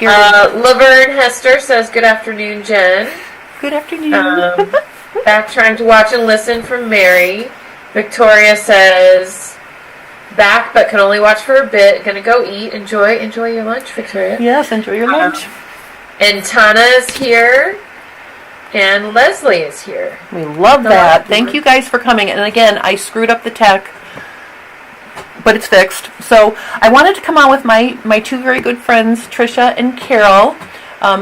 Laverne Hester says, good afternoon, Jen. Good afternoon. Back trying to watch and listen from Mary. Victoria says, back but can only watch for a bit. Gonna go eat. Enjoy your lunch, Victoria. Yes, enjoy your lunch. And Tana is here. And Leslie is here. We love that. Thank you guys for coming. And again, I screwed up the tech, but it's fixed. So I wanted to come on with my two very good friends, Tricia and Carol,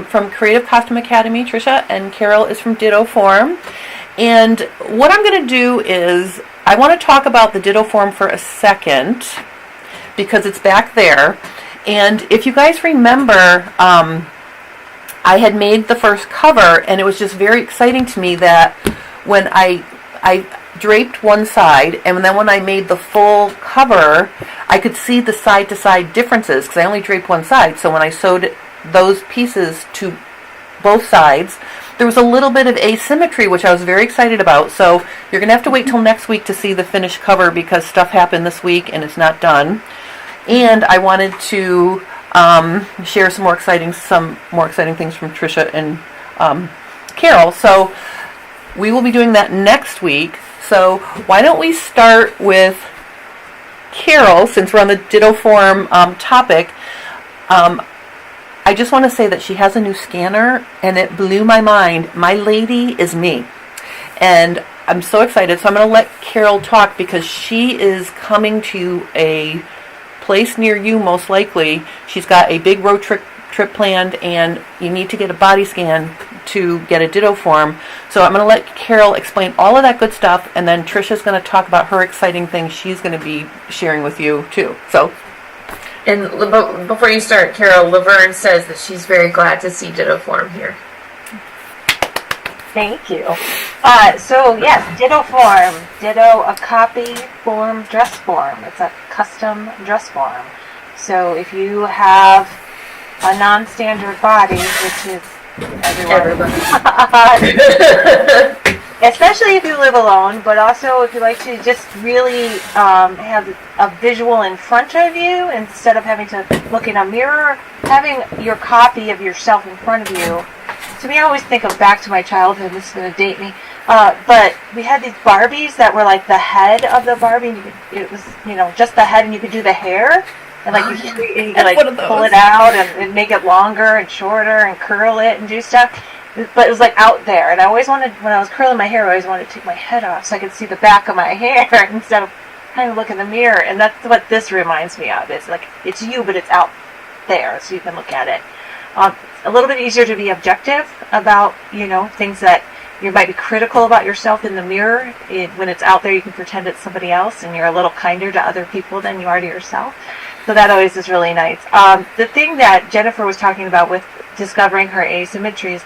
from Creative Costume Academy. Tricia and Carol is from DittoForm. And what I'm going to do is I want to talk about the DittoForm for a second because it's back there. And if you guys remember, I had made the first cover, and it was just very exciting to me that when I draped one side, and then when I made the full cover, I could see the side-to-side differences, because I only draped one side. So when I sewed those pieces to both sides, there was a little bit of asymmetry, which I was very excited about. So you're going to have to wait till next week to see the finished cover, because stuff happened this week, and it's not done. And I wanted to share some more exciting things from Tricia and Carol. So we will be doing that next week. So why don't we start with Carol, since we're on the DittoForm topic. I just want to say that she has a new scanner, and it blew my mind. My lady is me, and I'm so excited. So I'm going to let Carol talk, because she is coming to a place near you, most likely. She's got a big road trip planned, and you need to get a body scan to get a DittoForm. So I'm going to let Carol explain all of that good stuff, and then Trisha's going to talk about her exciting things she's going to be sharing with you too. So, and before you start, Carol, Laverne says that she's very glad to see DittoForm here. Thank you. So yes, DittoForm. Ditto, a copy form dress form. It's a custom dress form. So if you have a non-standard body, which is everyone. Especially if you live alone, but also if you like to just really have a visual in front of you instead of having to look in a mirror, having your copy of yourself in front of you. To me, I always think of back to my childhood. This is going to date me. But we had these Barbies that were like the head of the Barbie. And it was, just the head, and you could do the hair. And like you could like pull it out and make it longer and shorter and curl it and do stuff. But it was like out there. And I always wanted, when I was curling my hair, I always wanted to take my head off so I could see the back of my hair instead of trying to look in the mirror. And that's what this reminds me of. It's like, it's you, but it's out there so you can look at it. A little bit easier to be objective about, things that you might be critical about yourself in the mirror. When it's out there, you can pretend it's somebody else, and you're a little kinder to other people than you are to yourself. So that always is really nice. The thing that Jennifer was talking about with discovering her asymmetries,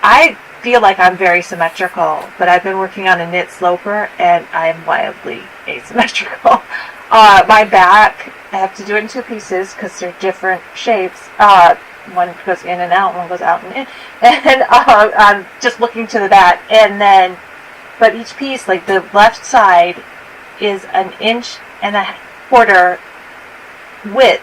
I feel like I'm very symmetrical, but I've been working on a knit sloper, and I'm wildly asymmetrical. My back, I have to do it in two pieces because they're different shapes. One goes in and out, one goes out and in. And I'm just looking to that. And then, but each piece, like the left side is 1.25 inches width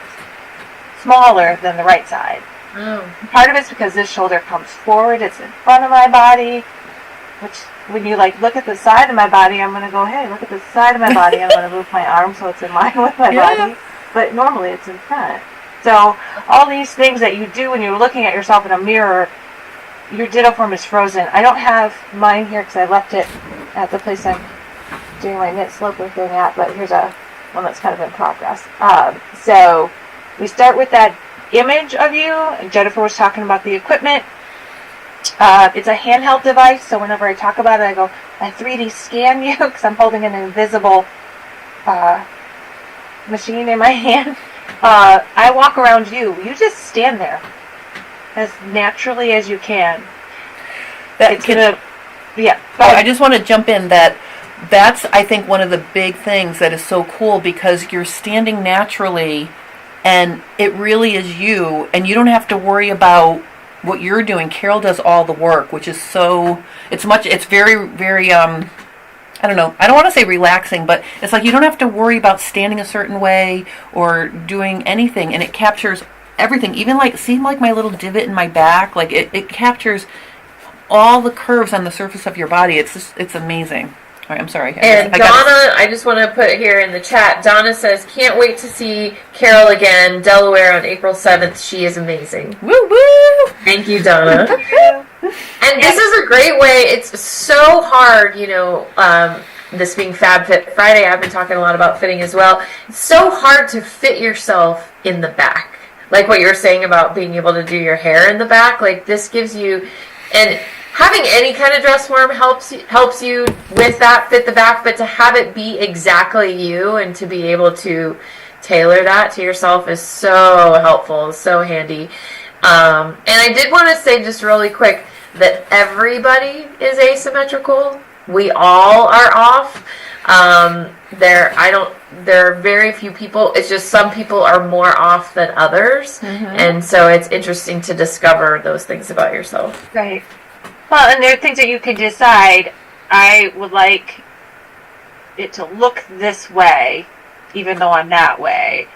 smaller than the right side. Oh. Part of it's because this shoulder comes forward, it's in front of my body, which when you look at the side of my body, I'm going to go, hey, look at the side of my body. I'm going to move my arm so it's in line with my body. But normally it's in front. So all these things that you do when you're looking at yourself in a mirror, your DittoForm is frozen. I don't have mine here because I left it at the place I'm doing my knit sloper thing at, but here's one that's kind of in progress. So we start with that image of you. Jennifer was talking about the equipment. It's a handheld device, so whenever I talk about it, I go, I 3D scan you because I'm holding an invisible machine in my hand. I walk around you. You just stand there as naturally as you can. I just want to jump in that's, I think, one of the big things that is so cool, because you're standing naturally, and it really is you, and you don't have to worry about what you're doing. Carol does all the work, which is it's very, very, I don't know, I don't want to say relaxing, but it's like you don't have to worry about standing a certain way or doing anything, and it captures everything. Even like, see like my little divot in my back? Like it captures all the curves on the surface of your body. It's amazing. All right, I'm sorry. And Donna, I just want to put here in the chat, Donna says, can't wait to see Carol again, Delaware on April 7th. She is amazing. Woo woo! Thank you, Donna. And this is a great way. It's so hard, you know, this being Fab Fit Friday, I've been talking a lot about fitting as well. It's so hard to fit yourself in the back. Like what you're saying about being able to do your hair in the back. Like this gives you, and having any kind of dress form helps you with that, fit the back, but to have it be exactly you and to be able to tailor that to yourself is so helpful, so handy. And I did want to say just really quick that everybody is asymmetrical. We all are off. There are very few people. It's just some people are more off than others. And so it's interesting to discover those things about yourself. Right. Well, and there are things that you can decide, I would like it to look this way, even though I'm that way.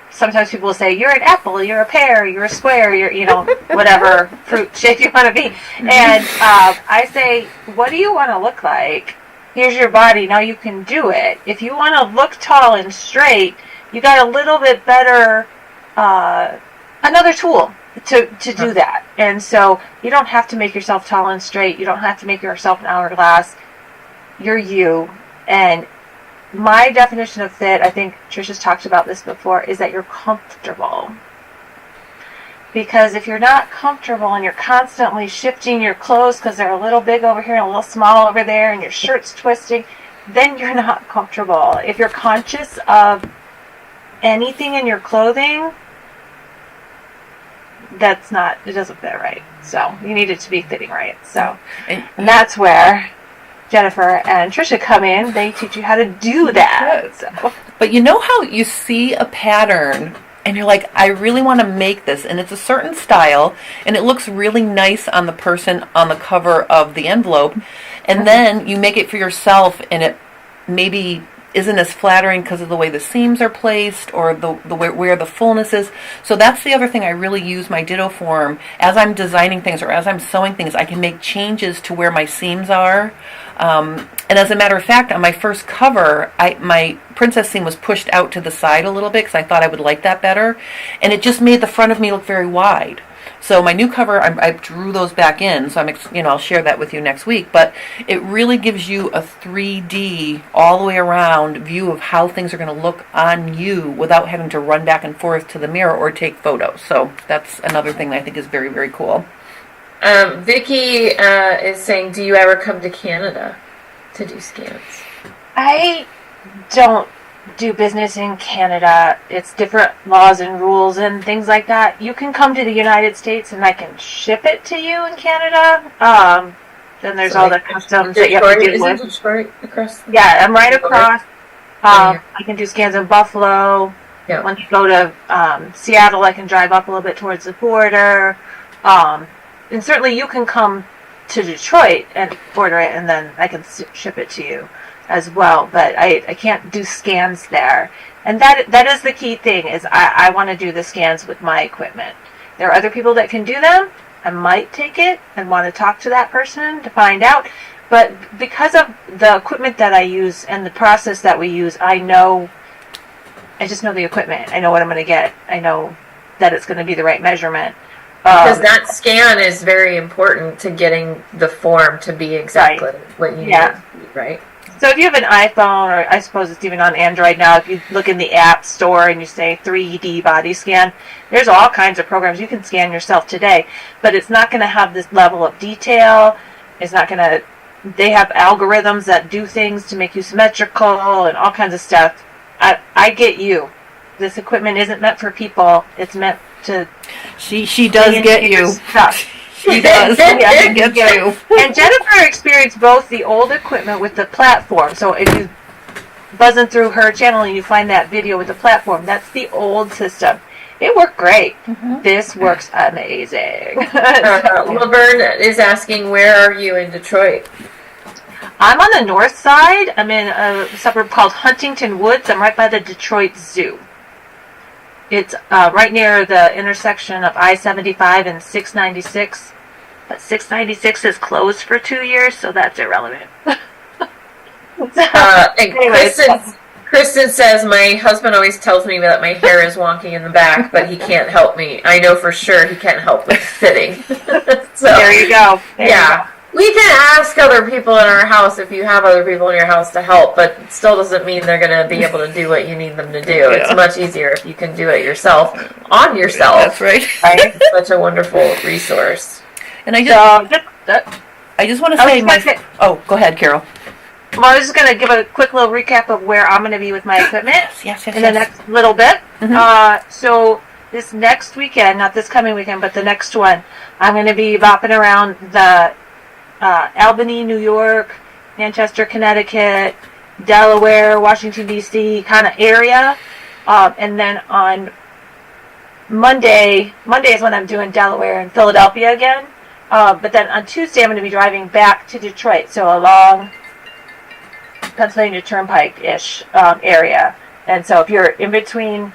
Sometimes people will say, you're an apple, you're a pear, you're a square, you're, you know, whatever fruit shape you want to be. And I say, what do you want to look like? Here's your body, now you can do it. If you want to look tall and straight, you got a little bit better, another tool to do that. And so you don't have to make yourself tall and straight. You don't have to make yourself an hourglass. You're you. And my definition of fit, I think Trisha's talked about this before, is that you're comfortable. Because if you're not comfortable and you're constantly shifting your clothes because they're a little big over here and a little small over there and your shirt's twisting, then you're not comfortable. If you're conscious of anything in your clothing, it doesn't fit right. So you need it to be fitting right. So, and that's where Jennifer and Tricia come in. They teach you how to do that. So. But you know how you see a pattern and you're like, I really want to make this, and it's a certain style and it looks really nice on the person on the cover of the envelope, and then you make it for yourself and it maybe isn't as flattering because of the way the seams are placed or the where the fullness is. So that's the other thing I really use my DittoForm. As I'm designing things or as I'm sewing things, I can make changes to where my seams are. And as a matter of fact, on my first cover, my princess seam was pushed out to the side a little bit because I thought I would like that better. And it just made the front of me look very wide. So my new cover, I drew those back in, so I'll share that with you next week. But it really gives you a 3D, all the way around view of how things are going to look on you without having to run back and forth to the mirror or take photos. So that's another thing that I think is very, very cool. Vicky is saying, do you ever come to Canada to do scans? I don't do business in Canada. It's different laws and rules and things like that. You can come to the United States and I can ship it to you in Canada. Then there's all the customs that you have to deal with. Detroit across? Yeah, I'm right across. I can do scans in Buffalo. Yeah. When you go to Seattle, I can drive up a little bit towards the border. And certainly you can come to Detroit and order it, and then I can ship it to you as well. But I can't do scans there. And that is the key thing, is I want to do the scans with my equipment. There are other people that can do them. I might take it and want to talk to that person to find out. But because of the equipment that I use and the process that we use, I just know the equipment. I know what I'm going to get. I know that it's going to be the right measurement. Because that scan is very important to getting the form to be exactly what you need, right? So if you have an iPhone, or I suppose it's even on Android now, if you look in the App Store and you say 3D body scan, there's all kinds of programs you can scan yourself today, but it's not going to have this level of detail. It's not going to, they have algorithms that do things to make you symmetrical and all kinds of stuff. I get you. This equipment isn't meant for people. It's meant to... She does get you. Stuff. She does. She gets you. And Jennifer experienced both the old equipment with the platform. So if you buzzing through her channel and you find that video with the platform, that's the old system. It worked great. Mm-hmm. This works amazing. Laverne is asking, where are you in Detroit? I'm on the north side. I'm in a suburb called Huntington Woods. I'm right by the Detroit Zoo. It's right near the intersection of I-75 and 696. But 696 is closed for 2 years, so that's irrelevant. And Kristen says, my husband always tells me that my hair is wonky in the back, but he can't help me. I know for sure he can't help with fitting. So there you go. There yeah. You go. We can ask other people in our house if you have other people in your house to help, but it still doesn't mean they're going to be able to do what you need them to do. Yeah. It's much easier if you can do it yourself, on yourself. That's right. Right? Such a wonderful resource. And I just want to say oh, go ahead, Carol. Well, I was just going to give a quick little recap of where I'm going to be with my equipment in the next little bit. Mm-hmm. So this next weekend, not this coming weekend, but the next one, I'm going to be bopping around the Albany, New York, Manchester, Connecticut, Delaware, Washington, D.C. kind of area. And then on Monday is when I'm doing Delaware and Philadelphia again. But then on Tuesday, I'm going to be driving back to Detroit, so along Pennsylvania Turnpike-ish area. And so if you're in between...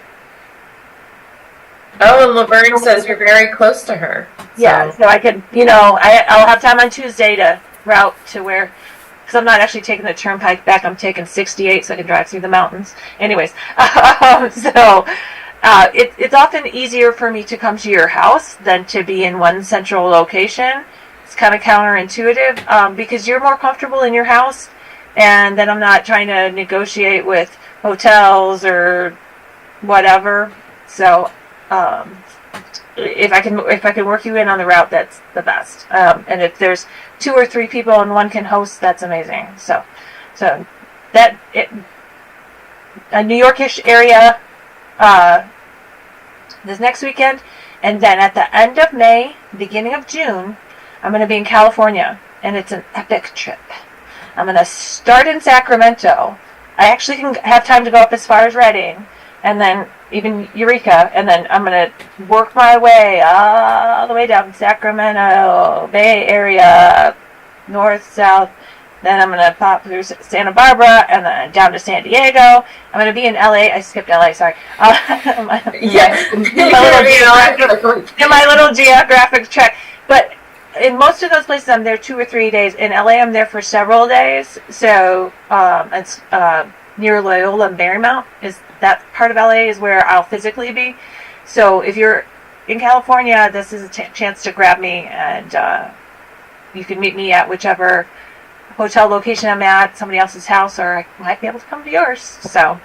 Oh, and Laverne says you're very close to her. Yeah, so I could, I'll have time on Tuesday to route to where... Because I'm not actually taking the Turnpike back, I'm taking 68 so I can drive through the mountains. Anyways, it's often easier for me to come to your house than to be in one central location. It's kind of counterintuitive because you're more comfortable in your house, and then I'm not trying to negotiate with hotels or whatever. So if I can work you in on the route, that's the best. And if there's 2 or 3 people and one can host, that's amazing. So that a New Yorkish area. This next weekend, and then at the end of May, beginning of June, I'm going to be in California, and it's an epic trip. I'm going to start in Sacramento. I actually can have time to go up as far as Redding, and then even Eureka, and then I'm going to work my way all the way down Sacramento, Bay Area, north, south. Then I'm going to pop through Santa Barbara and then down to San Diego. I'm going to be in LA. I skipped LA, sorry. In my little geographic trek. But in most of those places, I'm there 2 or 3 days. In LA, I'm there for several days. So it's near Loyola and Marymount. That part of LA is where I'll physically be. So if you're in California, this is a chance to grab me, and you can meet me at whichever hotel location I'm at, somebody else's house, or I might be able to come to yours. So,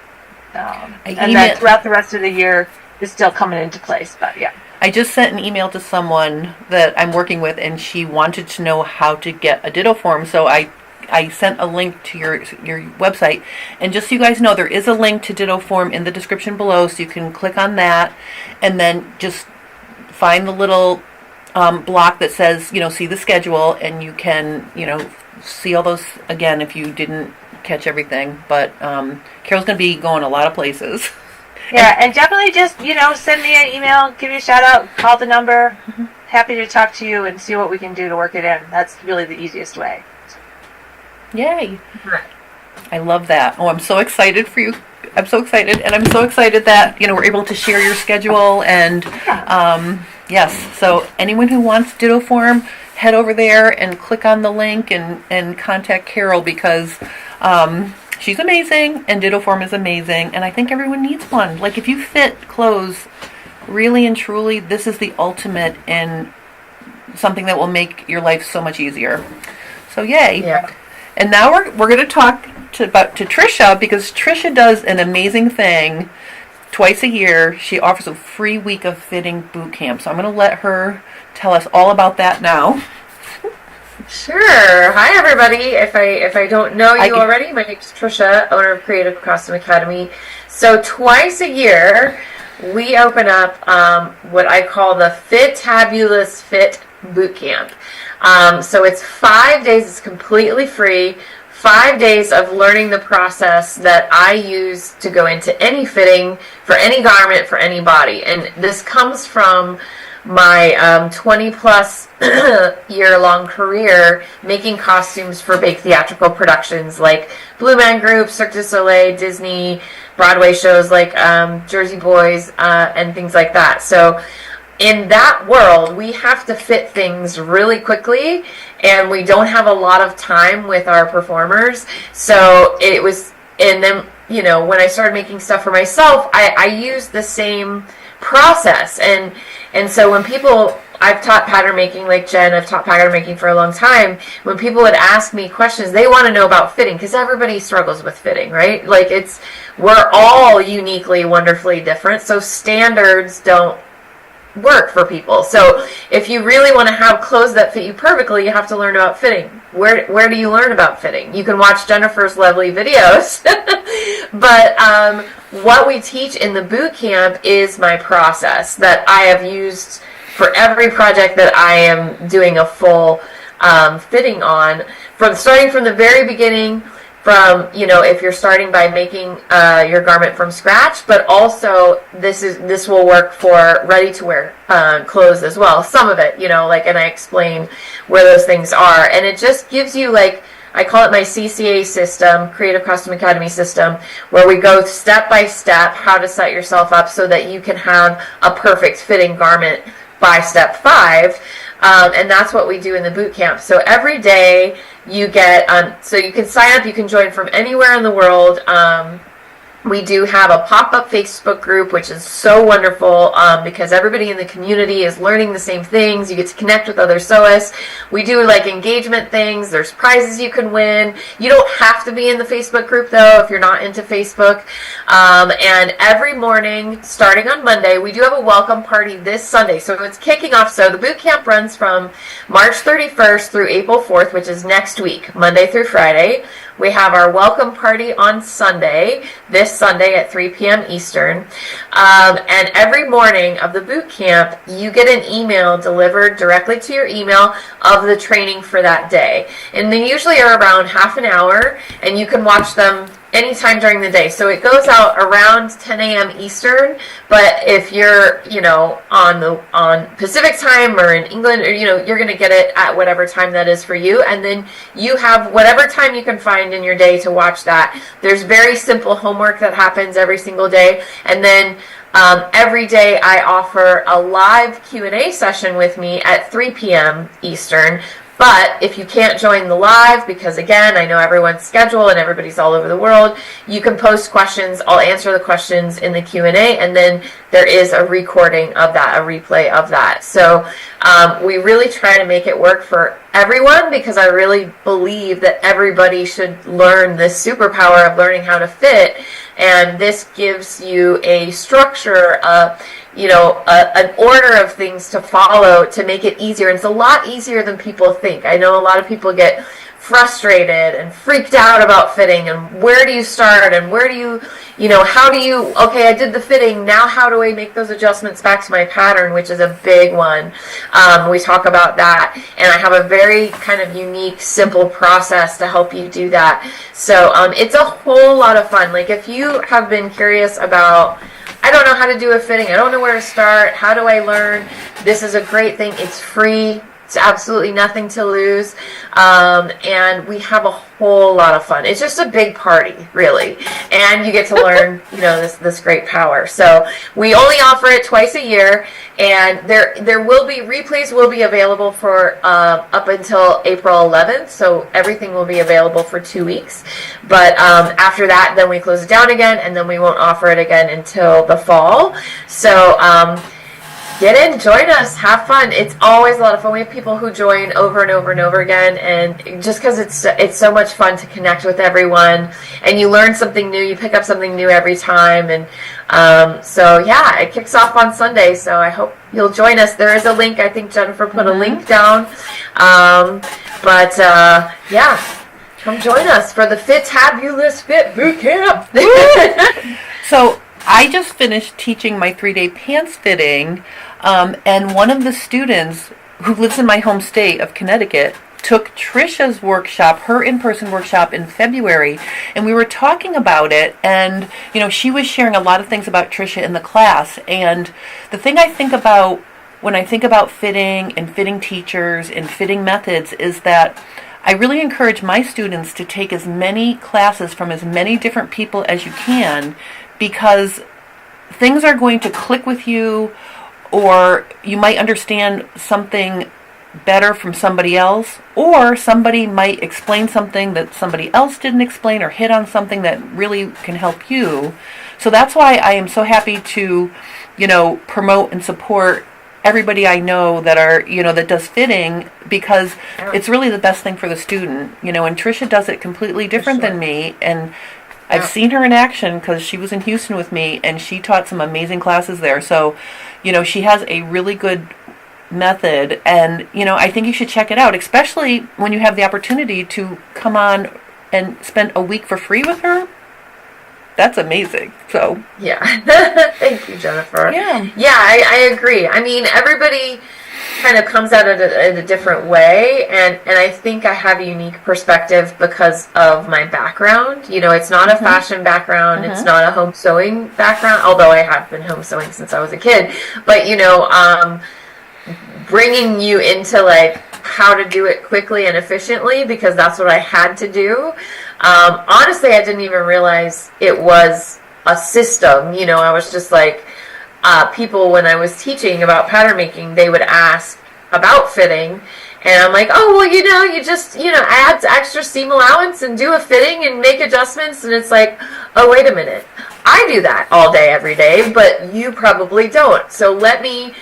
and then throughout the rest of the year, it's still coming into place. But yeah, I just sent an email to someone that I'm working with, and she wanted to know how to get a DittoForm. So I sent a link to your website, and just so you guys know, there is a link to DittoForm in the description below, so you can click on that, and then just find the little block that says, see the schedule, and you can, see all those again if you didn't catch everything. But Carol's going to be going a lot of places. Yeah, and definitely just, send me an email, give me a shout out, call the number. Mm-hmm. Happy to talk to you and see what we can do to work it in. That's really the easiest way. Yay. I love that. Oh, I'm so excited for you. I'm so excited. And I'm so excited that, we're able to share your schedule. And yes, so anyone who wants DittoForm, head over there and click on the link and contact Carol, because she's amazing and DittoForm is amazing, and I think everyone needs one. Like, if you fit clothes really and truly, this is the ultimate in something that will make your life so much easier. So yay. Yeah. And now we're going to talk to Tricia, because Tricia does an amazing thing twice a year. She offers a free week of fitting boot camp. So I'm going to let her tell us all about that now. Sure. Hi, everybody. If I don't know you already, my name is Tricia, owner of Creative Costume Academy. So twice a year, we open up what I call the Fit-tabulous Fit Boot Camp. So it's 5 days. It's completely free. 5 days of learning the process that I use to go into any fitting for any garment for any body. And this comes from my 20-plus year-long career making costumes for big theatrical productions like Blue Man Group, Cirque du Soleil, Disney, Broadway shows like Jersey Boys and things like that. So in that world, we have to fit things really quickly, and we don't have a lot of time with our performers. So it was, and then, you know, when I started making stuff for myself, I used the same process. And so when people, I've taught pattern making, like Jen, I've taught pattern making for a long time. When people would ask me questions, they want to know about fitting, because everybody struggles with fitting, right? Like we're all uniquely, wonderfully different. So standards don't work for people. So if you really want to have clothes that fit you perfectly, you have to learn about fitting. Where do you learn about fitting? You can watch Jennifer's lovely videos. But what we teach in the boot camp is my process that I have used for every project that I am doing a full fitting on, starting from the very beginning, from, you know, if you're starting by making your garment from scratch, but also this will work for ready to wear clothes as well. Some of it, you know, like, and I explain where those things are, and it just gives you, like, I call it my CCA system, Creative Costume Academy system, where we go step by step how to set yourself up so that you can have a perfect fitting garment by step 5. And that's what we do in the boot camp. So every day you get, so you can sign up, you can join from anywhere in the world. We do have a pop-up Facebook group, which is so wonderful because everybody in the community is learning the same things. You get to connect with other sewists. We do like engagement things. There's prizes you can win. You don't have to be in the Facebook group, though, if you're not into Facebook. And every morning, starting on Monday, we do have a welcome party this Sunday. So it's kicking off. So the boot camp runs from March 31st through April 4th, which is next week, Monday through Friday. We have our welcome party on Sunday, this Sunday at 3 p.m. Eastern. And every morning of the boot camp, you get an email delivered directly to your email of the training for that day. And they usually are around half an hour, and you can watch them anytime during the day. So it goes out around 10 a.m. Eastern, but if you're, you know, on Pacific time or in England, or, you know, you're going to get it at whatever time that is for you. And then you have whatever time you can find in your day to watch that. There's very simple homework that happens every single day. And then every day I offer a live Q&A session with me at 3 p.m. Eastern. But if you can't join the live, because again, I know everyone's schedule and everybody's all over the world, you can post questions. I'll answer the questions in the Q&A, and then there is a recording of that, a replay of that. So we really try to make it work for everyone, because I really believe that everybody should learn this superpower of learning how to fit. And this gives you a structure, you know, an order of things to follow to make it easier. And it's a lot easier than people think. I know a lot of people get frustrated and freaked out about fitting, and where do you start, and where do you know, how do you, okay, I did the fitting, now how do I make those adjustments back to my pattern, which is a big one. We talk about that, and I have a very kind of unique, simple process to help you do that. So it's a whole lot of fun. Like, if you have been curious about, I don't know how to do a fitting, I don't know where to start, how do I learn, this is a great thing. It's free. It's absolutely nothing to lose, and we have a whole lot of fun. It's just a big party, really, and you get to learn, you know, this great power. So we only offer it twice a year, and there will be replays will be available for up until April 11th. So everything will be available for 2 weeks, but after that, then we close it down again, and then we won't offer it again until the fall. So get in, join us, have fun. It's always a lot of fun. We have people who join over and over and over again, and just because it's so much fun to connect with everyone, and you learn something new, you pick up something new every time, and so yeah, it kicks off on Sunday, so I hope you'll join us. There is a link, I think Jennifer put a link down, but yeah, come join us for the Fitabulous Fit Boot Camp. So I just finished teaching my 3-day pants fitting, and one of the students who lives in my home state of Connecticut took Tricia's workshop, her in-person workshop, in February, and we were talking about it, and you know, she was sharing a lot of things about Tricia in the class. And the thing I think about when I think about fitting and fitting teachers and fitting methods is that I really encourage my students to take as many classes from as many different people as you can, because things are going to click with you, or you might understand something better from somebody else, or somebody might explain something that somebody else didn't explain, or hit on something that really can help you. So that's why I am so happy to, promote and support everybody I know that that does fitting, because it's really the best thing for the student, and Tricia does it completely different than me, and I've seen her in action because she was in Houston with me, and she taught some amazing classes there. So, she has a really good method, and I think you should check it out, especially when you have the opportunity to come on and spend a week for free with her. That's amazing. So yeah. Thank you, Jennifer. Yeah, I agree. I mean, everybody kind of comes at it in a different way, and I think I have a unique perspective because of my background. It's not a fashion background, it's not a home sewing background, although I have been home sewing since I was a kid. But bringing you into like how to do it quickly and efficiently, because that's what I had to do. Honestly, I didn't even realize it was a system. I was just like, people, when I was teaching about pattern making, they would ask about fitting, and I'm like, oh, well, you just, add extra seam allowance and do a fitting and make adjustments, and it's like, oh, wait a minute. I do that all day, every day, but you probably don't. So let me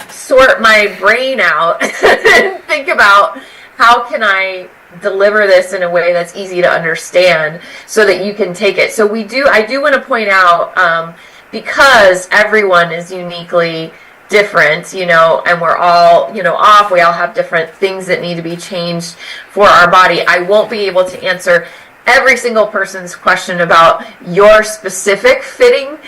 sort my brain out and think about how can I deliver this in a way that's easy to understand so that you can take it. So I do want to point out, because everyone is uniquely different, and we're all, off, we all have different things that need to be changed for our body. I won't be able to answer every single person's question about your specific fitting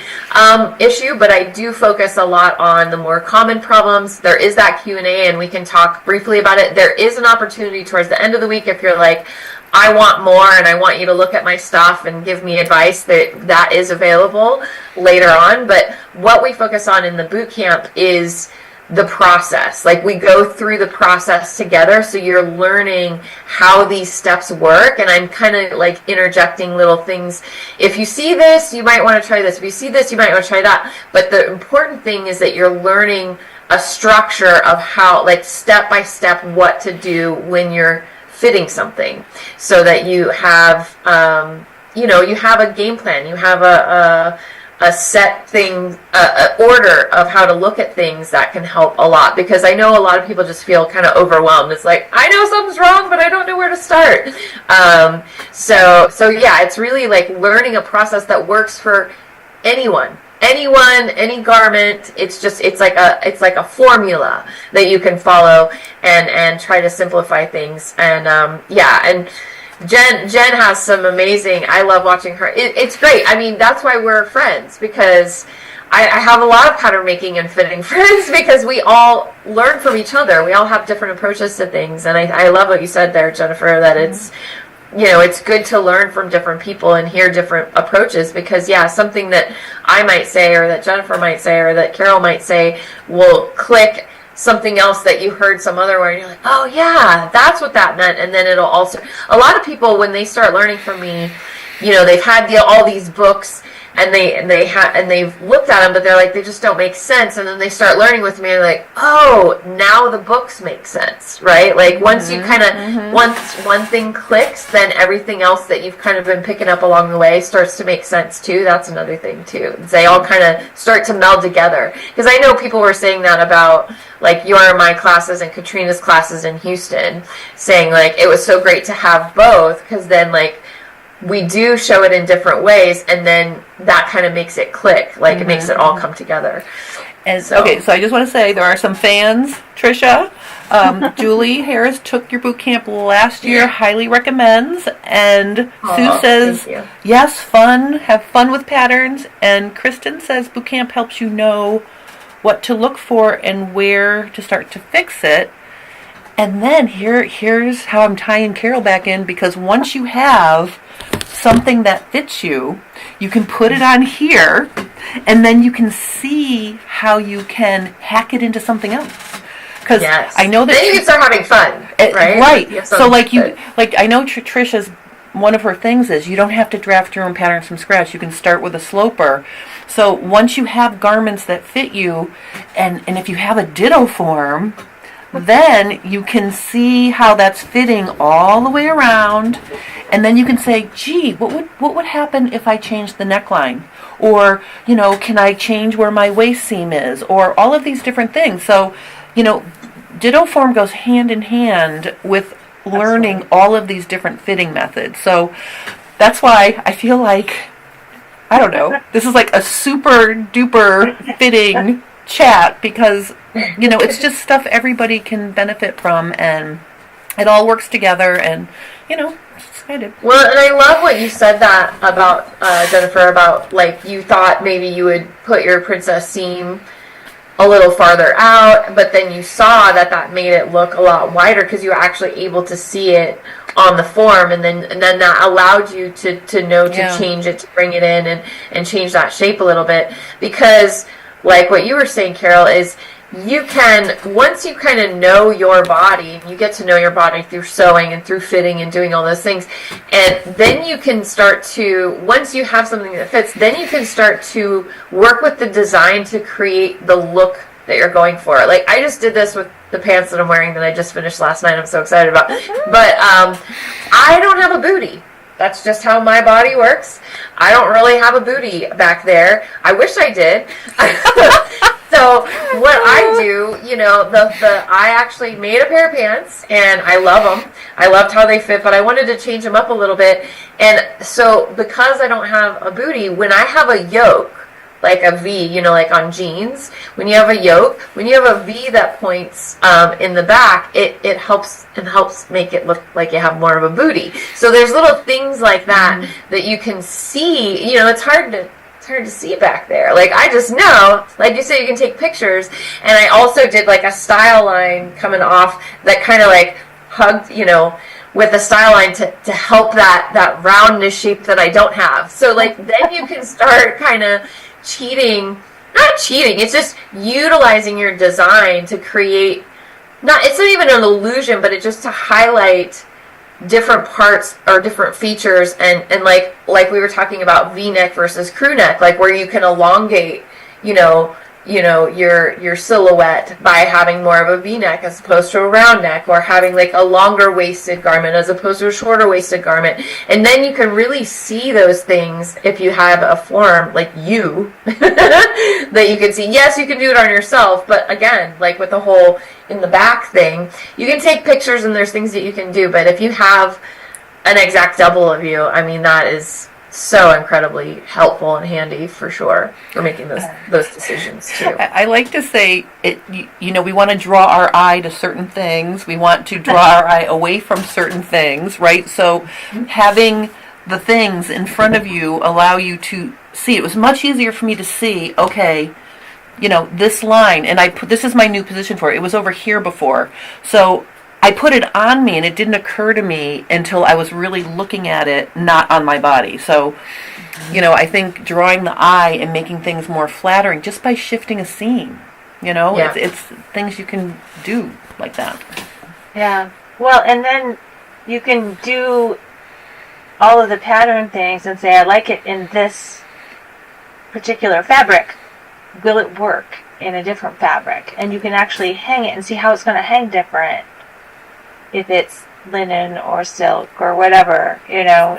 issue, but I do focus a lot on the more common problems. There is that Q&A, and we can talk briefly about it. There is an opportunity towards the end of the week, if you're like, I want more and I want you to look at my stuff and give me advice, that is available later on. But what we focus on in the boot camp is the process. Like, we go through the process together, so you're learning how these steps work, and I'm kind of like interjecting little things. If you see this, you might want to try this. If you see this, you might want to try that. But the important thing is that you're learning a structure of how, like, step by step, what to do when you're fitting something, so that you have you have a game plan, you have a set thing, order of how to look at things that can help a lot, because I know a lot of people just feel kind of overwhelmed. It's like, I know something's wrong, but I don't know where to start. So yeah, it's really like learning a process that works for anyone, any garment. It's like a formula that you can follow and try to simplify things. And and Jen has some amazing, I love watching her. It's great. I mean, that's why we're friends, because I have a lot of pattern making and fitting friends, because we all learn from each other. We all have different approaches to things. And I love what you said there, Jennifer, that it's, it's good to learn from different people and hear different approaches, because something that I might say, or that Jennifer might say, or that Carol might say will click something else that you heard some other way, and you're like, oh yeah, that's what that meant. And then it'll also, a lot of people, when they start learning from me, they've had all these books, and they've looked at them, but they're like, they just don't make sense. And then they start learning with me, and they're like, oh, now the books make sense, right? Like, once you kind of, once one thing clicks, then everything else that you've kind of been picking up along the way starts to make sense too. That's another thing too. They all kind of start to meld together. Because I know people were saying that about, like, my classes and Katrina's classes in Houston, saying, like, it was so great to have both, because then, like, we do show it in different ways, and then that kind of makes it click. Like, it makes it all come together. And okay, so I just want to say there are some fans, Tricia. Julie Harris took your boot camp last year, highly recommends. And Sue says, yes, fun, have fun with patterns. And Kristen says boot camp helps you know what to look for and where to start to fix it. And then here's how I'm tying Carol back in, because once you have something that fits you, you can put it on here, and then you can see how you can hack it into something else. Because I know that then you can start having fun, right? Right. So like I know Tricia's one of her things is you don't have to draft your own patterns from scratch. You can start with a sloper. So once you have garments that fit you, and if you have a DittoForm, then you can see how that's fitting all the way around, and then you can say, gee, what would happen if I changed the neckline? Or, can I change where my waist seam is? Or all of these different things. So, DittoForm goes hand in hand with learning all of these different fitting methods. So that's why I feel like, I don't know, this is like a super duper fitting chat, because it's just stuff everybody can benefit from, and it all works together, and it's excited. Well, and I love what you said that about Jennifer, about like you thought maybe you would put your princess seam a little farther out, but then you saw that made it look a lot wider because you were actually able to see it on the form, and then that allowed you to know to change it, to bring it in and change that shape a little bit. Because like what you were saying, Carol, is you can, once you kind of know your body, you get to know your body through sewing and through fitting and doing all those things, and then you can start to, once you have something that fits, then you can start to work with the design to create the look that you're going for. Like I just did this with the pants that I'm wearing that I just finished last night. I'm so excited about. But I don't have a booty. That's just how my body works. I don't really have a booty back there. I wish I did. So what I do, I actually made a pair of pants, and I love them. I loved how they fit, but I wanted to change them up a little bit. And so because I don't have a booty, when I have a yoke, like a V, like on jeans, when you have a yoke, when you have a V that points in the back, it helps make it look like you have more of a booty. So there's little things like that that you can see. It's hard to see back there. Like I just know, like you say, you can take pictures, and I also did like a style line coming off that kind of like hugged, with a style line to help that roundness shape that I don't have. So like then you can start kind of not cheating, it's just utilizing your design to create, it's not even an illusion, but it's just to highlight different parts or different features, and like we were talking about V-neck versus crew neck, like where you can elongate, your silhouette by having more of a V-neck as opposed to a round neck, or having like a longer waisted garment as opposed to a shorter waisted garment. And then you can really see those things if you have a form like you that you can see. Yes, you can do it on yourself, but again, like with the whole in the back thing, you can take pictures and there's things that you can do. But if you have an exact double of you, I mean, that is so incredibly helpful and handy for sure for making those decisions too. I like to say it. We want to draw our eye to certain things. We want to draw our eye away from certain things, right? So having the things in front of you allow you to see. It was much easier for me to see. Okay, this line, and this is my new position for it. It was over here before, so I put it on me, and it didn't occur to me until I was really looking at it, not on my body. So, I think drawing the eye and making things more flattering just by shifting a seam, it's things you can do like that. Yeah. Well, and then you can do all of the pattern things and say, I like it in this particular fabric. Will it work in a different fabric? And you can actually hang it and see how it's going to hang different if it's linen or silk or whatever,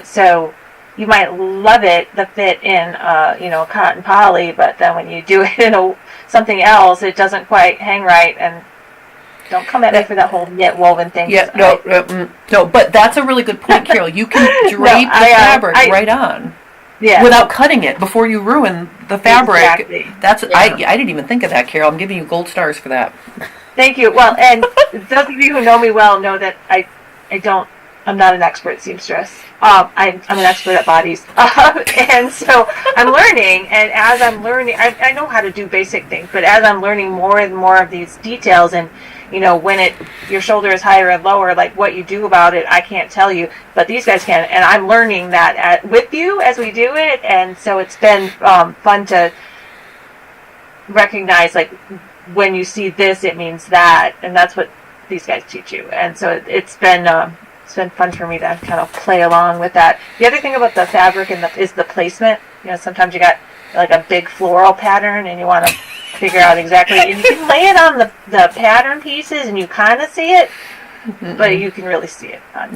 so you might love the fit in, cotton poly, but then when you do it in something else, it doesn't quite hang right, and don't come at me for that whole knit woven thing. Yeah, no, but that's a really good point, Carol. You can drape the fabric right on. Yeah. Without cutting it before you ruin the fabric. Exactly. I didn't even think of that, Carol. I'm giving you gold stars for that. Thank you. Well, and those of you who know me well know that I'm not an expert seamstress. I'm an expert at bodies. And so I'm learning, and as I'm learning, I know how to do basic things, but as I'm learning more and more of these details, and when your shoulder is higher and lower, like what you do about it, I can't tell you, but these guys can, and I'm learning that with you as we do it, and so it's been fun to recognize, like, when you see this, it means that, and that's what these guys teach you. And so it's been it's been fun for me to kind of play along with that. The other thing about the fabric is the placement. Sometimes you got like a big floral pattern and you want to figure out exactly, and you can lay it on the pattern pieces and you kind of see it, but you can really see it on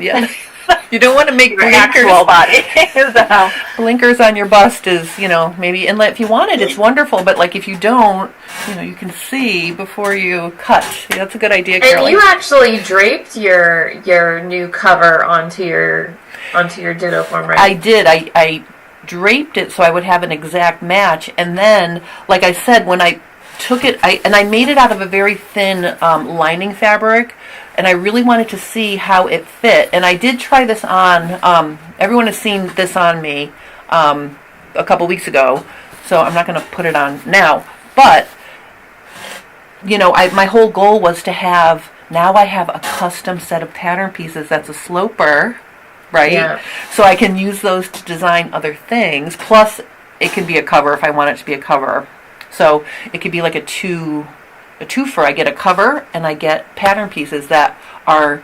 You don't want to make your actual body. So. Blinkers on your bust is, maybe, and if you want it, it's wonderful, but like if you don't, you can see before you cut. Yeah, that's a good idea, Carol. And you actually draped your new cover onto your DittoForm, right? I did. I draped it so I would have an exact match, and then, like I said, when I took it, I made it out of a very thin lining fabric, and I really wanted to see how it fit. And I did try this on. Everyone has seen this on me a couple weeks ago, so I'm not going to put it on now. But my whole goal was to have. Now I have a custom set of pattern pieces that's a sloper, right? Yeah. So I can use those to design other things. Plus, it can be a cover if I want it to be a cover. So it could be like a twofer. I get a cover and I get pattern pieces that are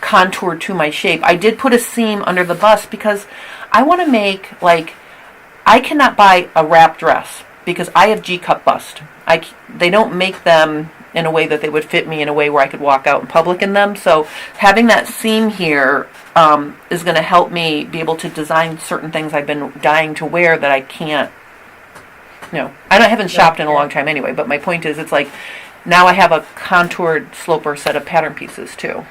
contoured to my shape. I did put a seam under the bust because I want to make, I cannot buy a wrap dress because I have G-cup bust. They don't make them in a way that they would fit me in a way where I could walk out in public in them. So having that seam here is going to help me be able to design certain things I've been dying to wear that I can't. And I haven't shopped in a long time anyway, but my point is, it's like, now I have a contoured sloper set of pattern pieces too.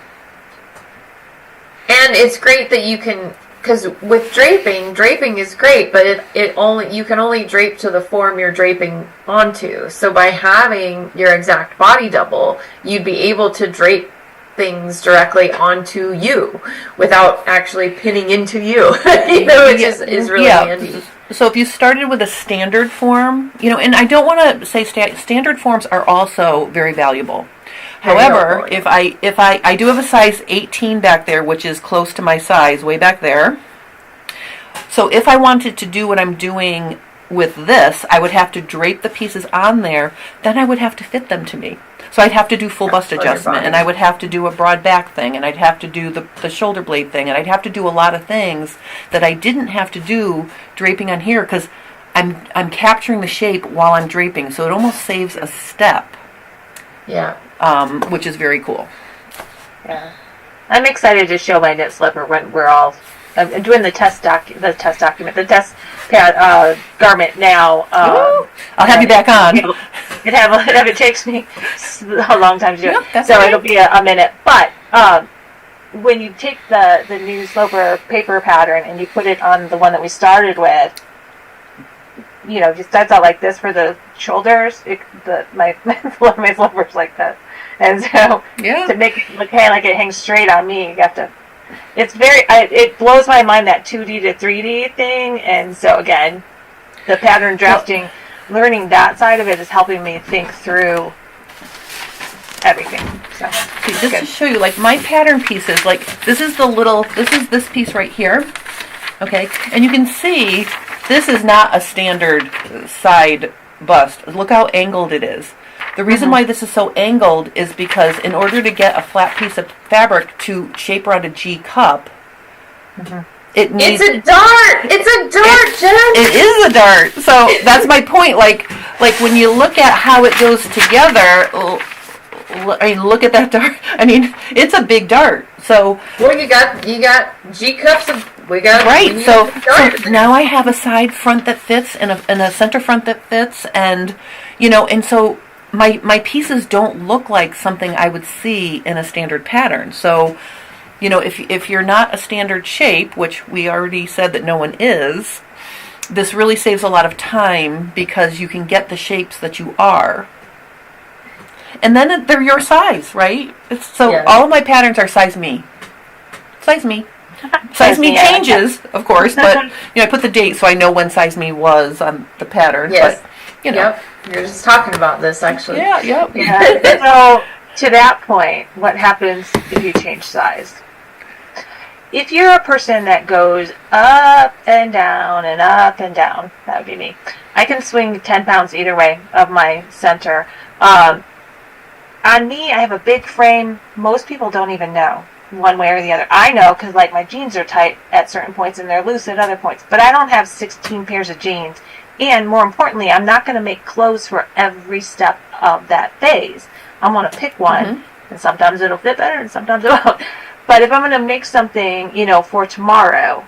And it's great that you can, because with draping is great, but you can only drape to the form you're draping onto. So by having your exact body double, you'd be able to drape things directly onto you without actually pinning into you, which is really handy. So if you started with a standard form, and I don't want to say standard forms are also very valuable. However, if I do have a size 18 back there, which is close to my size, way back there. So if I wanted to do what I'm doing with this, I would have to drape the pieces on there, then I would have to fit them to me. So I'd have to do full bust adjustment, and I would have to do a broad back thing, and I'd have to do the shoulder blade thing, and I'd have to do a lot of things that I didn't have to do draping on here because I'm capturing the shape while I'm draping, so it almost saves a step. Yeah. Which is very cool. Yeah. I'm excited to show my knit slipper when we're all I'm doing the test garment now. I'll have you back on. It takes me a long time to do it, so okay. it'll be a minute. But when you take the new sloper paper pattern and you put it on the one that we started with, just starts out like this for the shoulders. My slipper's like that, and so to make it look like it hangs straight on me, you have to. It's it blows my mind, that 2D to 3D thing, and so again, the pattern drafting, learning that side of it is helping me think through everything. So just to show you, my pattern pieces, this is this piece right here, okay, and you can see this is not a standard side bust. Look how angled it is. The reason why this is so angled is because in order to get a flat piece of fabric to shape around a G cup, it needs... It's a dart! It's a dart, Jen! It is a dart! So that's my point. Like when you look at how it goes together, look at that dart. It's a big dart. So... Well, you got G cups of... Right, so now I have a side front that fits and a center front that fits, and so my pieces don't look like something I would see in a standard pattern. So, if you're not a standard shape, which we already said that no one is, this really saves a lot of time because you can get the shapes that you are. And then they're your size, right? All of my patterns are size me. Size me. Size me changes, of course, but I put the date so I know when size me was on the pattern. Yes. But, Yep. You're just talking about this, actually. Yeah. Yep. So to that point, what happens if you change size? If you're a person that goes up and down and up and down, that would be me. I can swing 10 pounds either way of my center. On me, I have a big frame. Most people don't even know. one way or the other. I know because like my jeans are tight at certain points and they're loose at other points. But I don't have 16 pairs of jeans. And more importantly, I'm not going to make clothes for every step of that phase. I'm going to pick one, and sometimes it'll fit better and sometimes it won't. But if I'm going to make something, for tomorrow,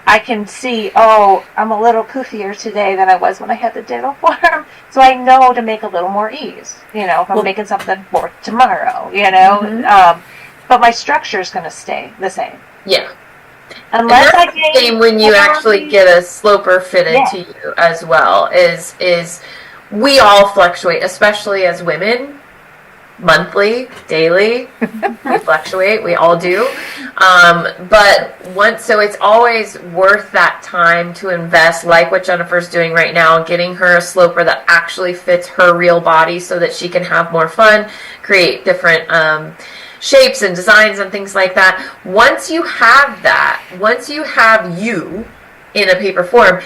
I can see, I'm a little poofier today than I was when I had the DittoForm. So I know to make a little more ease, if I'm making something for tomorrow, but my structure is going to stay the same. Yeah. Unless and that's the same when you actually get a sloper fitted to you as well, is we all fluctuate, especially as women. Monthly, daily, we fluctuate, we all do. So it's always worth that time to invest, like what Jennifer's doing right now, getting her a sloper that actually fits her real body so that she can have more fun, create different shapes and designs and things like that. Once you have you in a paper form,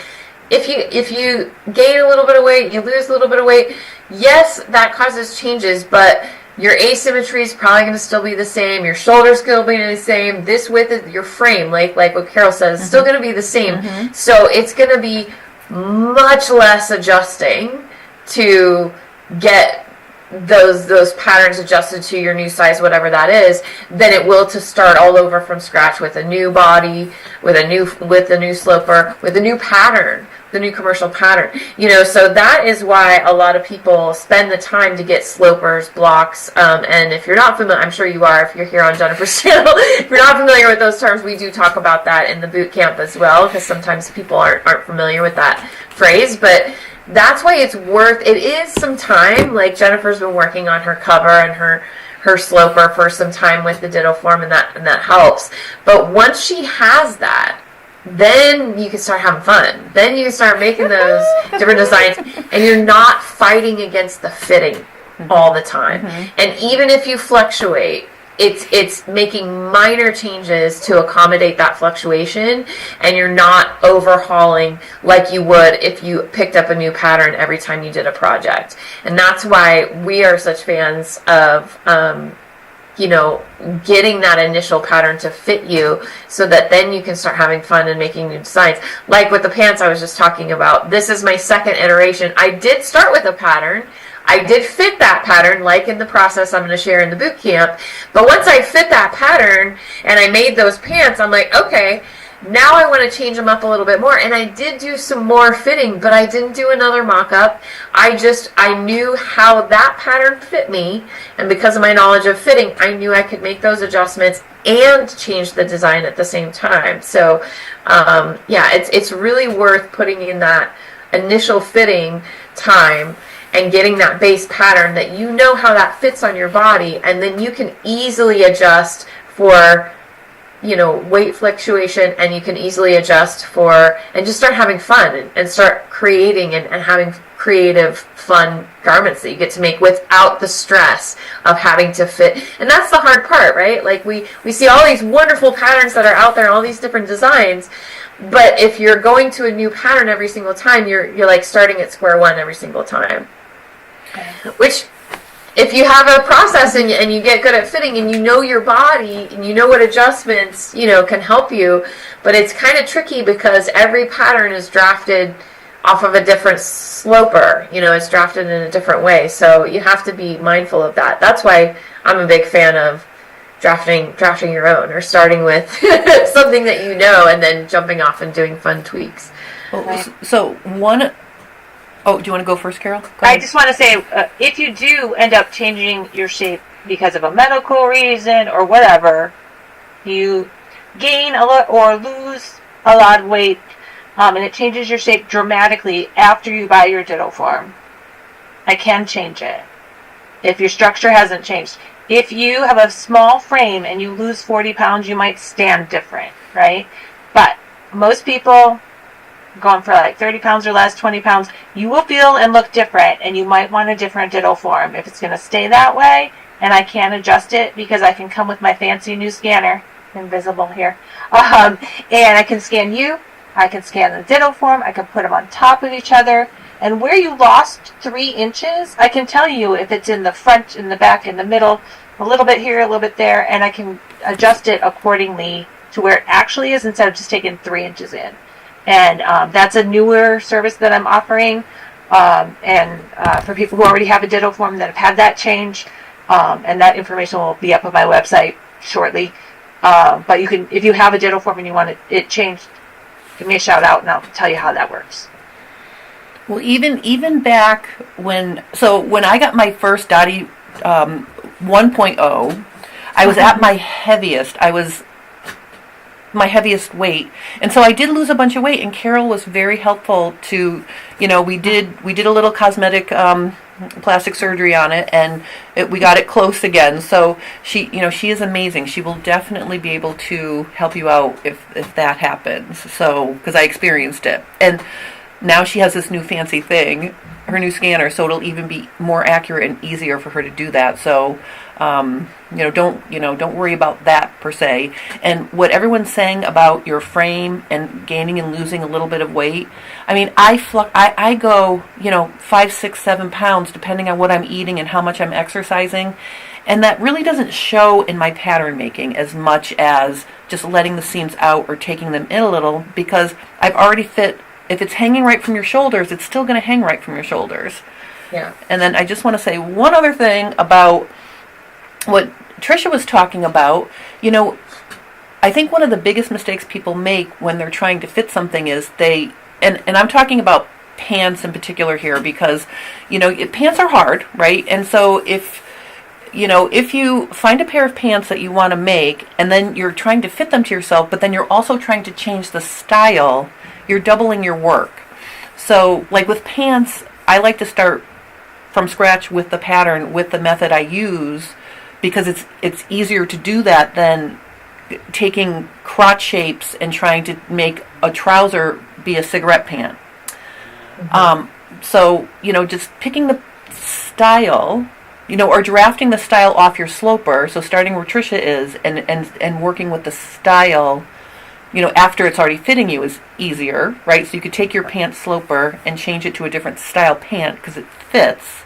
if you gain a little bit of weight, you lose a little bit of weight, yes, that causes changes, but your asymmetry is probably going to still be the same. Your shoulders still be the same. This width of your frame, like what Carol says, is still going to be the same. So it's going to be much less adjusting to get those patterns adjusted to your new size, whatever that is, than it will to start all over from scratch with a new body, with a new sloper, with a new pattern, the new commercial pattern. So that is why a lot of people spend the time to get slopers, blocks, and if you're not familiar, I'm sure you are if you're here on Jennifer's channel, if you're not familiar with those terms, we do talk about that in the boot camp as well, because sometimes people aren't familiar with that phrase, but that's why it is some time. Like Jennifer's been working on her cover and her sloper for some time with the DittoForm, and that helps. But once she has that, then you can start having fun. Then you can start making those different designs, and you're not fighting against the fitting all the time. And even if you fluctuate, it's making minor changes to accommodate that fluctuation, and you're not overhauling like you would if you picked up a new pattern every time you did a project. And that's why we are such fans of getting that initial pattern to fit you, so that then you can start having fun and making new designs. Like with the pants I was just talking about, this is my second iteration. I did start with a pattern. I did fit that pattern, like in the process I'm going to share in the boot camp. But once I fit that pattern and I made those pants, I'm like, okay, now I want to change them up a little bit more. And I did do some more fitting, but I didn't do another mock-up. I knew how that pattern fit me. And because of my knowledge of fitting, I knew I could make those adjustments and change the design at the same time. So, it's really worth putting in that initial fitting time and getting that base pattern that you know how that fits on your body, and then you can easily adjust for weight fluctuation, and you can easily adjust for, and just start having fun and start creating and having creative, fun garments that you get to make without the stress of having to fit. And that's the hard part, right? Like we see all these wonderful patterns that are out there, all these different designs, but if you're going to a new pattern every single time, you're like starting at square one every single time. Which, if you have a process and you get good at fitting and you know your body and you know what adjustments can help you, but it's kind of tricky because every pattern is drafted off of a different sloper. It's drafted in a different way, so you have to be mindful of that. That's why I'm a big fan of drafting your own, or starting with something that you know and then jumping off and doing fun tweaks. Oh, do you want to go first, Carol? Go I just want to say, if you do end up changing your shape because of a medical reason or whatever, you gain a lot or lose a lot of weight, and it changes your shape dramatically after you buy your DittoForm, I can change it if your structure hasn't changed. If you have a small frame and you lose 40 pounds, you might stand different, right? But most people going for like 30 pounds or less, 20 pounds, you will feel and look different, and you might want a different DittoForm if it's going to stay that way. And I can adjust it because I can come with my fancy new scanner, invisible here, and I can scan you, I can scan the DittoForm, I can put them on top of each other, And where you lost 3 inches, I can tell you if it's in the front, in the back, in the middle, a little bit here, a little bit there, and I can adjust it accordingly to where it actually is instead of just taking 3 inches in. And that's a newer service that I'm offering. For people who already have a DittoForm that have had that change, and that information will be up on my website shortly. But you can, if you have a DittoForm and you want it changed, give me a shout out and I'll tell you how that works. Well, even back when I got my first Dottie 1.0, I was at my heaviest. I was my heaviest weight, and so I did lose a bunch of weight. And Carol was very helpful to, we did a little cosmetic plastic surgery on it, and we got it close again. So she is amazing. She will definitely be able to help you out if that happens. So because I experienced it, and now she has this new fancy thing, her new scanner, so it'll even be more accurate and easier for her to do that. So, don't worry about that per se. And what everyone's saying about your frame and gaining and losing a little bit of weight, I mean, I go, 5, 6, 7 pounds depending on what I'm eating and how much I'm exercising. And that really doesn't show in my pattern making as much as just letting the seams out or taking them in a little, because I've already fit. If it's hanging right from your shoulders, it's still going to hang right from your shoulders. Yeah. And then I just want to say one other thing about what Tricia was talking about. I think one of the biggest mistakes people make when they're trying to fit something is and I'm talking about pants in particular here, because, pants are hard, right? And so if you find a pair of pants that you want to make and then you're trying to fit them to yourself, but then you're also trying to change the style, you're doubling your work. So, like with pants, I like to start from scratch with the pattern, with the method I use, because it's easier to do that than taking crotch shapes and trying to make a trouser be a cigarette pant. So, just picking the style, or drafting the style off your sloper, so starting where Tricia is and working with the style, after it's already fitting you is easier, right? So you could take your pant sloper and change it to a different style pant because it fits.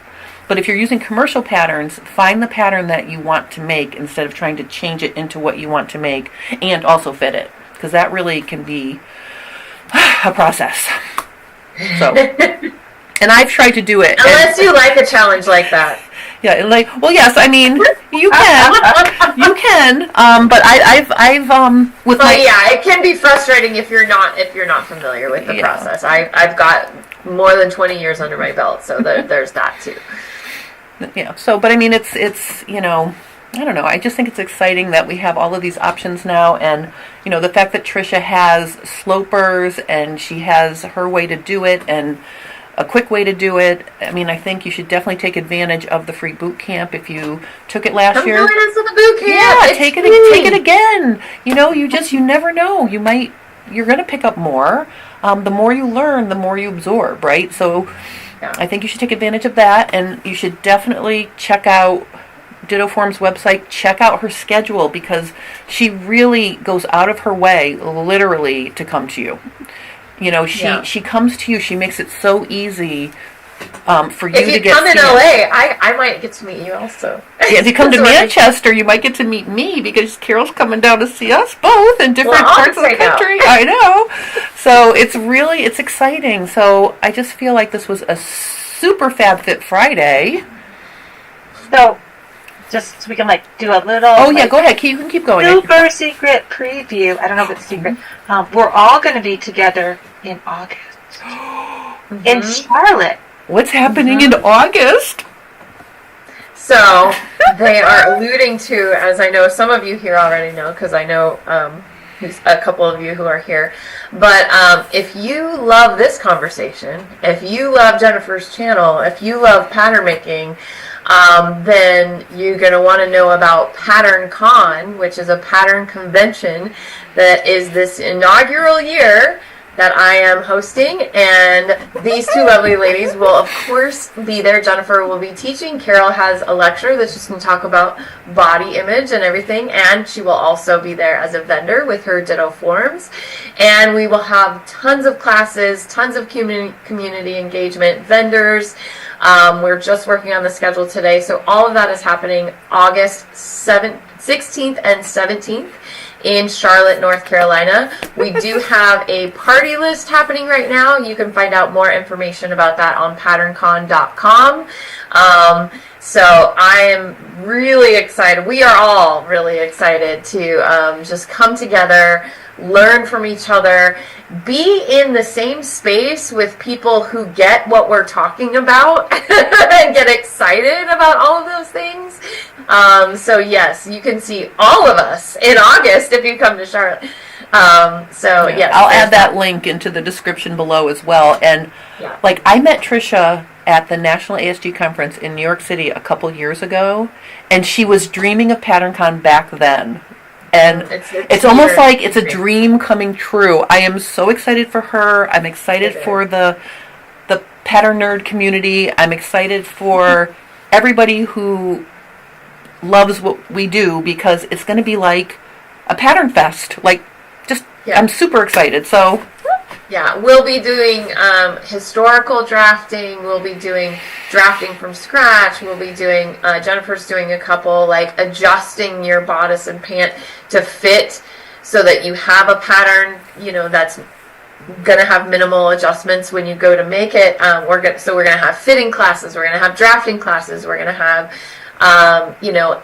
But if you're using commercial patterns, find the pattern that you want to make instead of trying to change it into what you want to make and also fit it, because that really can be a process. So, and I've tried to do it. Unless you like a challenge like that. Yeah, yes, I mean, you can, but I've with well, my it can be frustrating if you're not familiar with the process. I've got more than 20 years under my belt, so there's that too. Yeah. So, but I mean, it's I don't know. I just think it's exciting that we have all of these options now, and the fact that Tricia has slopers and she has her way to do it and a quick way to do it. I mean, I think you should definitely take advantage of the free boot camp if you took it last year. Come join us at the boot camp. Yeah, take it again. You never know. You're going to pick up more. The more you learn, the more you absorb, right? So I think you should take advantage of that, and you should definitely check out DittoForm's website. Check out her schedule, because she really goes out of her way, literally, to come to you. She comes to you. She makes it so easy for you to get. If you come in LA, I might get to meet you also. Yeah, if you come to Manchester, you might get to meet me, because Carol's coming down to see us both in different parts of the country. I know. So it's exciting. So I just feel like this was a super Fab Fit Friday. So, just so we can do a little. Oh yeah, go ahead. You can keep going. Super secret preview. I don't know if it's secret. We're all going to be together in August in Charlotte. What's happening in August? So they are alluding to, as I know some of you here already know, because I know a couple of you who are here. But if you love this conversation, if you love Jennifer's channel, if you love pattern making, then you're going to want to know about Pattern Con, which is a pattern convention that is this inaugural year that I am hosting, and these two lovely ladies will of course be there. Jennifer will be teaching. Carol has a lecture that she's going to talk about body image and everything, and she will also be there as a vendor with her DittoForms. And we will have tons of classes, tons of community engagement, vendors. We're just working on the schedule today, so all of that is happening August 16th and 17th in Charlotte, North Carolina. We do have a party list happening right now. You can find out more information about that on patterncon.com. So I am really excited. We are all really excited to just come together, learn from each other, be in the same space with people who get what we're talking about and get excited about all of those things. So yes, you can see all of us in August if you come to Charlotte. Yes, I'll add that link into the description below as well. And like, I met Tricia at the National ASG conference in New York City a couple years ago, and she was dreaming of PatternCon back then. And it's almost like it's a dream coming true. I am so excited for her. I'm excited for the pattern nerd community. I'm excited for everybody who loves what we do, because it's going to be like a pattern fest. Like, I'm super excited. So yeah, we'll be doing historical drafting. We'll be doing drafting from scratch. We'll be doing, Jennifer's doing a couple, like adjusting your bodice and pant to fit so that you have a pattern, that's going to have minimal adjustments when you go to make it. We're going to have fitting classes. We're going to have drafting classes. We're going to have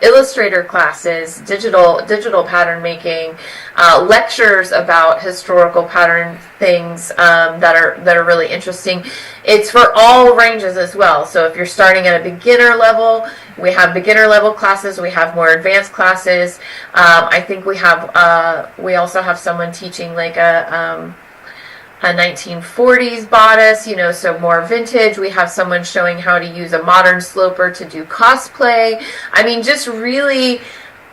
Illustrator classes, digital pattern making, lectures about historical pattern things that are really interesting. It's for all ranges as well. So if you're starting at a beginner level, we have beginner level classes. We have more advanced classes. I think we also have someone teaching like a 1940s bodice, so more vintage. We have someone showing how to use a modern sloper to do cosplay. I mean, just really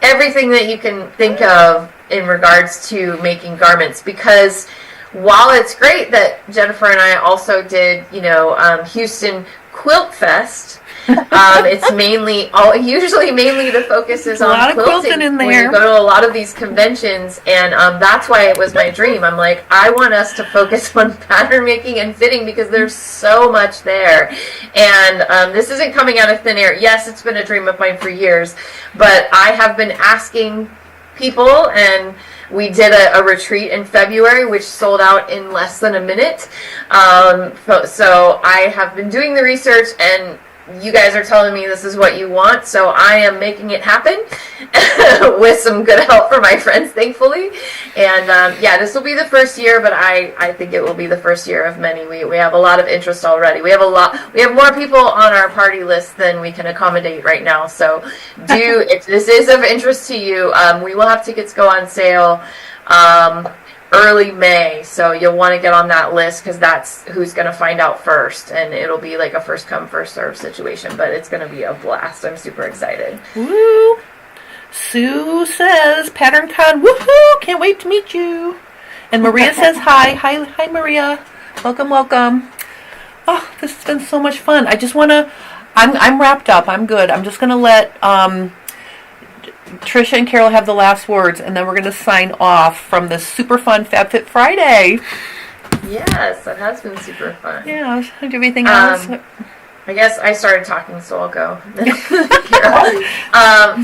everything that you can think of in regards to making garments. Because while it's great that Jennifer and I also did, Houston Quilt Fest, it's usually the focus is on quilting in there. when you go to a lot of these conventions, and that's why it was my dream. I'm like, I want us to focus on pattern making and fitting, because there's so much there. And this isn't coming out of thin air. Yes, it's been a dream of mine for years, but I have been asking people, and we did a retreat in February, which sold out in less than a minute. So I have been doing the research, and you guys are telling me this is what you want, so I am making it happen with some good help from my friends, thankfully. And this will be the first year, but I think it will be the first year of many. We have a lot of interest already. We have more people on our party list than we can accommodate right now. So if this is of interest to you, we will have tickets go on sale early May, so you'll want to get on that list, because that's who's going to find out first, and it'll be like a first come first serve situation, but it's going to be a blast. I'm super excited. Woo! Sue says PatternCon, woohoo! Can't wait to meet you. And Maria says hi Maria, welcome. Oh, this has been so much fun. I'm wrapped up. I'm good. I'm just gonna let Trisha and Carol have the last words, and then we're going to sign off from this super fun Fab Fit Friday. Yes, that has been super fun. Yeah, do anything else? I guess I started talking, so I'll go.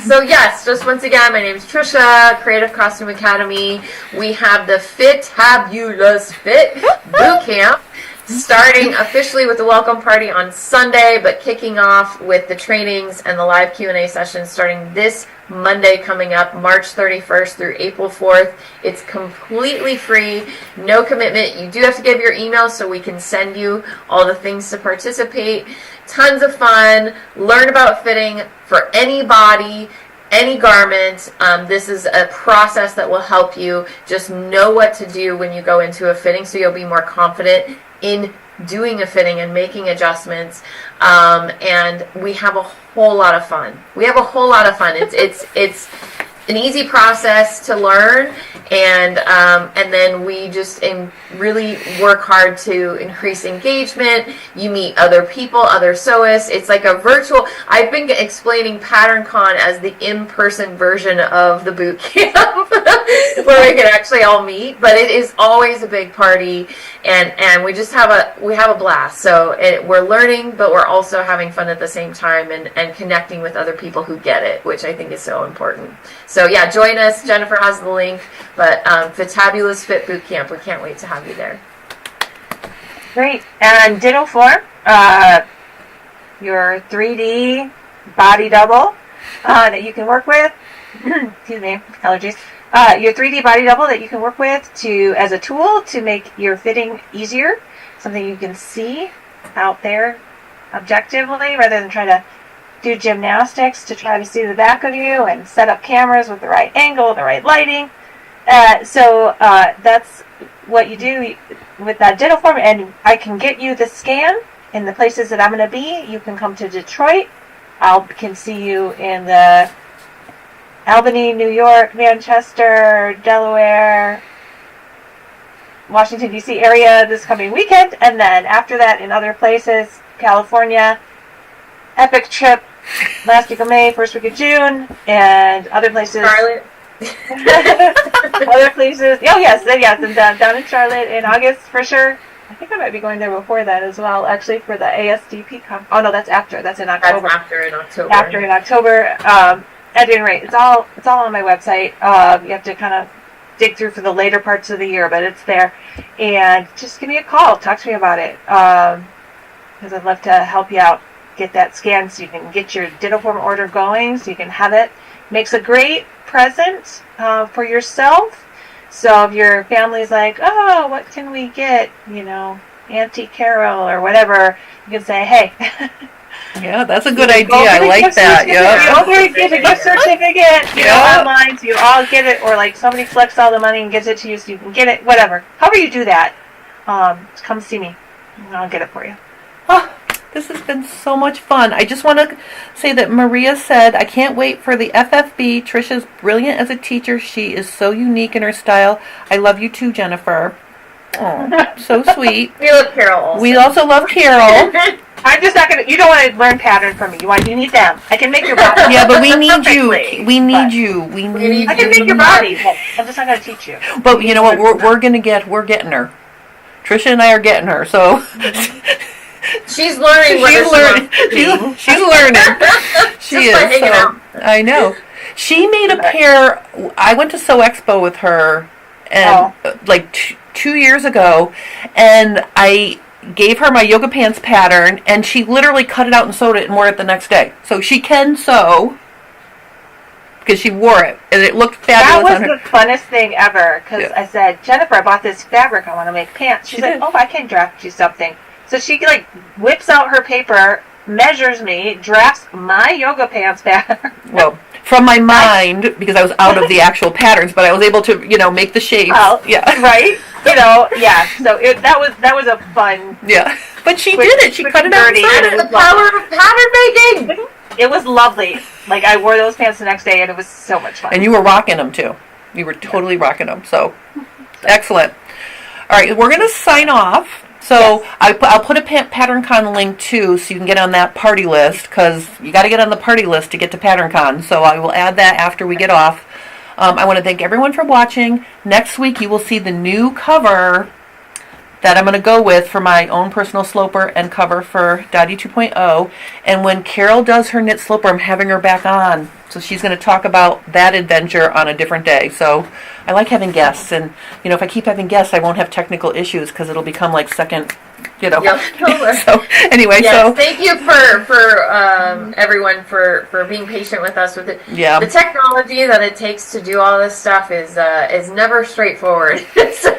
So yes, just once again, my name is Tricia, Creative Costume Academy. We have the Fit-tabulous Fit Boot Camp, starting officially with the welcome party on Sunday, but kicking off with the trainings and the live Q&A sessions starting this Monday coming up, March 31st through April 4th. It's completely free, no commitment. You do have to give your email so we can send you all the things to participate. Tons of fun. Learn about fitting for any body, any garment. This is a process that will help you just know what to do when you go into a fitting, so you'll be more confident in doing a fitting and making adjustments. And we have a whole lot of fun. It's an easy process to learn, and then we just really work hard to increase engagement. You meet other people, other sewists. It's like a virtual. I've been explaining PatternCon as the in-person version of the boot camp, where we can actually all meet. But it is always a big party, and we just have a blast. So we're learning, but we're also having fun at the same time, and connecting with other people who get it, which I think is so important. So yeah, join us. Jennifer has the link, but Fitabulous Fit Boot Camp, we can't wait to have you there. Great. And DittoForm, your 3D body double that you can work with. Excuse me, allergies. Your 3D body double that you can work with as a tool to make your fitting easier, something you can see out there objectively rather than trying to do gymnastics to try to see the back of you and set up cameras with the right angle, the right lighting. So that's what you do with that DittoForm, and I can get you the scan in the places that I'm going to be. You can come to Detroit. I can see you in the Albany, New York, Manchester, Delaware, Washington, D.C. area this coming weekend, and then after that in other places, California, epic trip last week of May, first week of June, and other places. Charlotte. Other places. Oh, yes, and down in Charlotte in August for sure. I think I might be going there before that as well, actually, for the ASDP conference. Oh, no, that's after. That's in October. That's after in October. After in October. At any rate, it's all on my website. You have to kind of dig through for the later parts of the year, but it's there. And just give me a call. Talk to me about it. Because I'd love to help you out. Get that scan so you can get your DittoForm order going, so you can have it. Makes a great present for yourself. So if your family's like, oh, what can we get? Auntie Carol or whatever, you can say, hey. Yeah, that's a good idea. I like that. Yeah. You get a gift certificate, online, so you all get it, or like somebody collects all the money and gives it to you so you can get it, whatever. However you do that, come see me and I'll get it for you. Oh, this has been so much fun. I just want to say that Maria said, I can't wait for the FFB. Trisha's brilliant as a teacher. She is so unique in her style. I love you too, Jennifer. Oh, so sweet. We love Carol also. We also love Carol. I'm just not going to, you don't want to learn pattern from me. You need them. I can make your body. Yeah, but we need you. We need you. We need I can make your body. I'm just not going to teach you. But you know what? We're getting her. Trisha and I are getting her. So she's learning. She's learning. She's learning. She is. So, I know. She made a pair. I went to Sew Expo with her, and like 2 years ago, and I gave her my yoga pants pattern, and she literally cut it out and sewed it and wore it the next day. So she can sew because she wore it, and it looked fabulous on her. That was the funnest thing ever, because I said, Jennifer, I bought this fabric. I want to make pants. She's like, oh, I can draft you something. So she like whips out her paper, measures me, drafts my yoga pants pattern. Well, from my mind, because I was out of the actual patterns, but I was able to, make the shapes. Oh, yeah. Right? Yeah. So that was a fun. Yeah. But she did it. She cut it out. And the power of pattern making. It was lovely. Like, I wore those pants the next day, and it was so much fun. And you were rocking them, too. You were totally rocking them. So, excellent. All right, we're going to sign off. So, I'll put a PatternCon link, too, so you can get on that party list, because you got to get on the party list to get to PatternCon. So, I will add that after we get off. I want to thank everyone for watching. Next week, you will see the new cover that I'm going to go with for my own personal sloper and cover for Dottie 2.0. And when Carol does her knit sloper, I'm having her back on. So she's going to talk about that adventure on a different day. So I like having guests. And, if I keep having guests, I won't have technical issues because it'll become like second, Yep. So anyway, so thank you for everyone for being patient with us with it. Yeah. The technology that it takes to do all this stuff is never straightforward. So